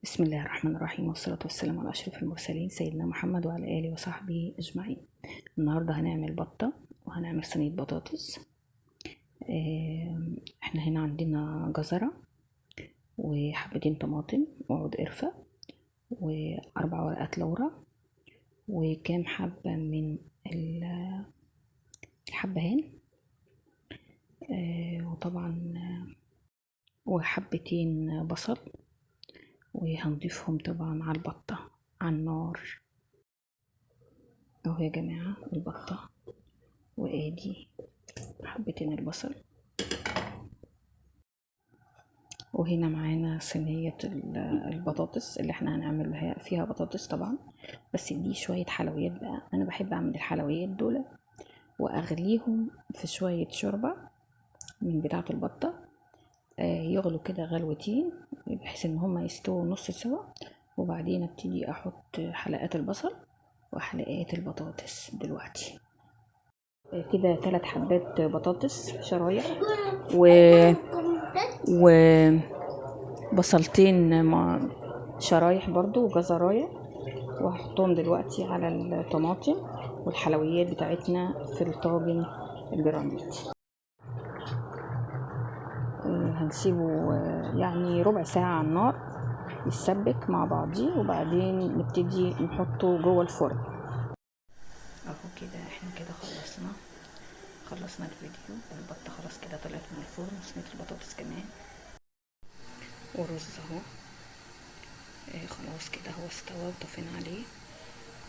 بسم الله الرحمن الرحيم، والصلاة والسلام على أشرف المرسلين سيدنا محمد وعلى آله وصحبه أجمعين. النهاردة هنعمل بطة وهنعمل صينية بطاطس. احنا هنا عندنا جزرة وحبتين طماطم وعود قرفة وأربع ورقات لورا وكام حبة من الحبهان، وطبعا وحبتين بصل، وهنضيفهم طبعا على البطة على النار. اهو يا جماعة البطة، وادي حبتين البصل، وهنا معانا صينية البطاطس اللي احنا هنعمل فيها بطاطس طبعا، بس دي شوية حلويات بقى. انا بحب اعمل الحلويات دول واغليهم في شوية شوربة من بتاعة البطة، يغلوا كده غلوتين بحيث ان هما يستووا نص سوا، وبعدين ابتدي احط حلقات البصل وحلقات البطاطس دلوقتي. كده 3 حبات بطاطس شرايح و بصلتين شرايح برضو وجزرايه، وهحطهم دلوقتي على الطماطم والحلويات بتاعتنا في الطاجن الجرانيت. هنسيبه يعني ربع ساعة على النار يتسبك مع بعضيه، وبعدين نبتدي نحطه جوه الفرن. اهو كده احنا كده خلصنا الفيديو. البطة خلاص كده طلعت من الفرن، وصينية البطاطس كمان، ورز اهو خلاص كده هو استوى وطفينا عليه.